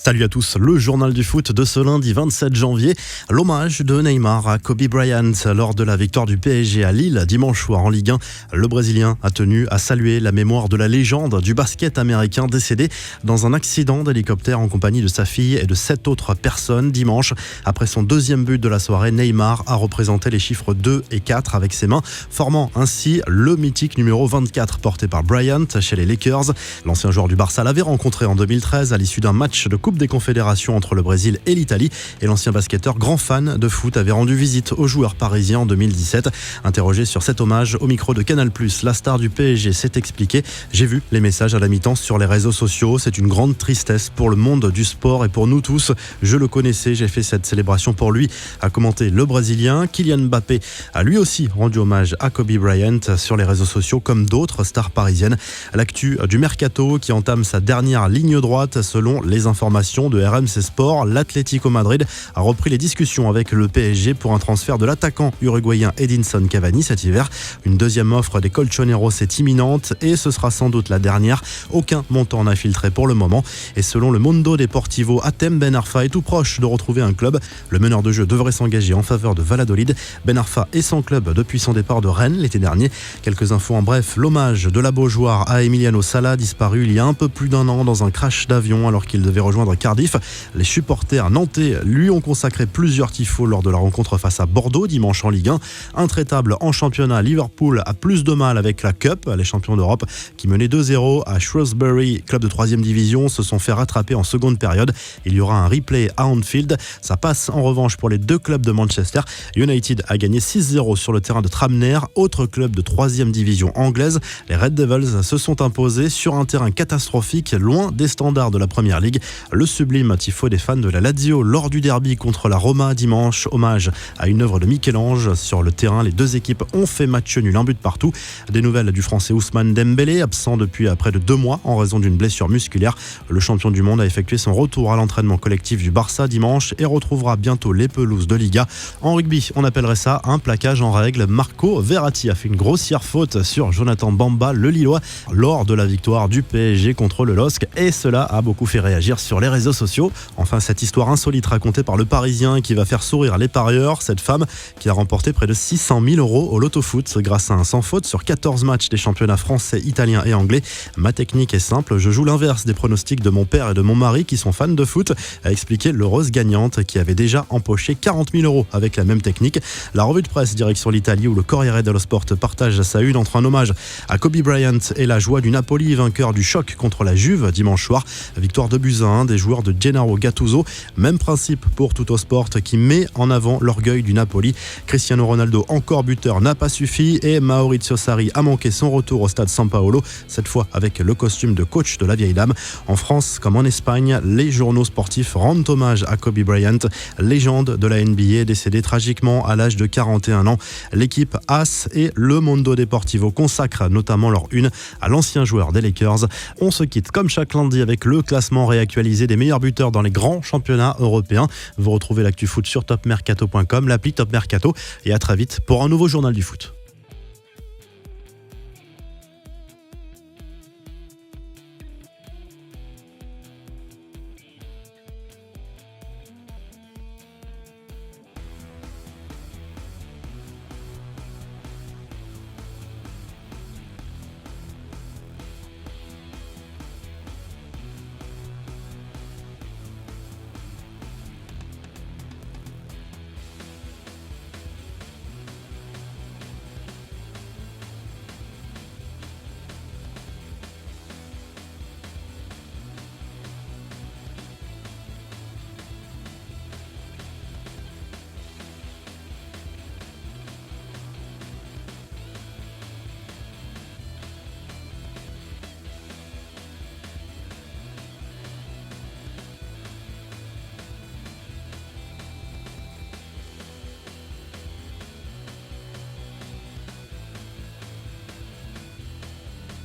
Salut à tous, le journal du foot de ce lundi 27 janvier. L'hommage de Neymar à Kobe Bryant lors de la victoire du PSG à Lille dimanche soir en Ligue 1. Le Brésilien a tenu à saluer la mémoire de la légende du basket américain décédé dans un accident d'hélicoptère en compagnie de sa fille et de 7 autres personnes dimanche. Après son deuxième but de la soirée, Neymar a représenté les chiffres 2 et 4 avec ses mains, formant ainsi le mythique numéro 24 porté par Bryant chez les Lakers. L'ancien joueur du Barça l'avait rencontré en 2013 à l'issue d'un match de Coupe des Confédérations entre le Brésil et l'Italie, et l'ancien basketteur grand fan de foot avait rendu visite aux joueurs parisiens en 2017. Interrogé sur cet hommage au micro de Canal+, la star du PSG s'est expliqué: j'ai vu les messages à la mi-temps sur les réseaux sociaux, c'est une grande tristesse pour le monde du sport et pour nous tous. Je le connaissais, j'ai fait cette célébration pour lui, a commenté le Brésilien. Kylian Mbappé a lui aussi rendu hommage à Kobe Bryant sur les réseaux sociaux comme d'autres stars parisiennes. L'actu du mercato qui entame sa dernière ligne droite selon les informations de RMC Sport. L'Atlético Madrid a repris les discussions avec le PSG pour un transfert de l'attaquant uruguayen Edinson Cavani cet hiver. Une deuxième offre des Colchoneros est imminente et ce sera sans doute la dernière. Aucun montant n'a filtré pour le moment. Et selon le Mundo Deportivo, Hatem Ben Arfa est tout proche de retrouver un club. Le meneur de jeu devrait s'engager en faveur de Valladolid. Ben Arfa est sans club depuis son départ de Rennes l'été dernier. Quelques infos en bref. L'hommage de la Beaujoire à Emiliano Sala, disparu il y a un peu plus d'un an dans un crash d'avion alors qu'il devait rejoindre Cardiff. Les supporters nantais lui ont consacré plusieurs tifos lors de la rencontre face à Bordeaux dimanche en Ligue 1. Intraitable en championnat, Liverpool a plus de mal avec la Cup. Les champions d'Europe qui menaient 2-0 à Shrewsbury, club de 3e division, se sont fait rattraper en seconde période. Il y aura un replay à Anfield. Ça passe en revanche pour les deux clubs de Manchester. United a gagné 6-0 sur le terrain de Tranmere, autre club de 3e division anglaise. Les Red Devils se sont imposés sur un terrain catastrophique, loin des standards de la Première Ligue. Le sublime tifo des fans de la Lazio lors du derby contre la Roma dimanche. Hommage à une œuvre de Michel-Ange. Sur le terrain, les deux équipes ont fait match nul, un but partout. Des nouvelles du français Ousmane Dembélé, absent depuis près de 2 mois en raison d'une blessure musculaire. Le champion du monde a effectué son retour à l'entraînement collectif du Barça dimanche et retrouvera bientôt les pelouses de Liga. En rugby, on appellerait ça un plaquage en règle. Marco Verratti a fait une grossière faute sur Jonathan Bamba, le Lillois, lors de la victoire du PSG contre le LOSC, et cela a beaucoup fait réagir sur les réseaux sociaux. Enfin, cette histoire insolite racontée par le Parisien qui va faire sourire les parieurs. Cette femme qui a remporté près de 600 000 € au loto-foot grâce à un sans faute sur 14 matchs des championnats français, italiens et anglais. Ma technique est simple, je joue l'inverse des pronostics de mon père et de mon mari qui sont fans de foot, a expliqué l'heureuse gagnante qui avait déjà empoché 40 000 € avec la même technique. La revue de presse direction l'Italie où le Corriere dello Sport partage sa une entre un hommage à Kobe Bryant et la joie du Napoli, vainqueur du choc contre la Juve dimanche soir. Victoire de buts à 1 des joueurs de Gennaro Gattuso. Même principe pour Tuttosport qui met en avant l'orgueil du Napoli. Cristiano Ronaldo, encore buteur, n'a pas suffi et Maurizio Sarri a manqué son retour au stade San Paolo, cette fois avec le costume de coach de la vieille dame. En France comme en Espagne, les journaux sportifs rendent hommage à Kobe Bryant, légende de la NBA décédé tragiquement à l'âge de 41 ans. L'équipe AS et le Mundo Deportivo consacrent notamment leur une à l'ancien joueur des Lakers. On se quitte comme chaque lundi avec le classement réactualisé des meilleurs buteurs dans les grands championnats européens. Vous retrouvez l'actu foot sur topmercato.com, l'appli Top Mercato, et à très vite pour un nouveau journal du foot.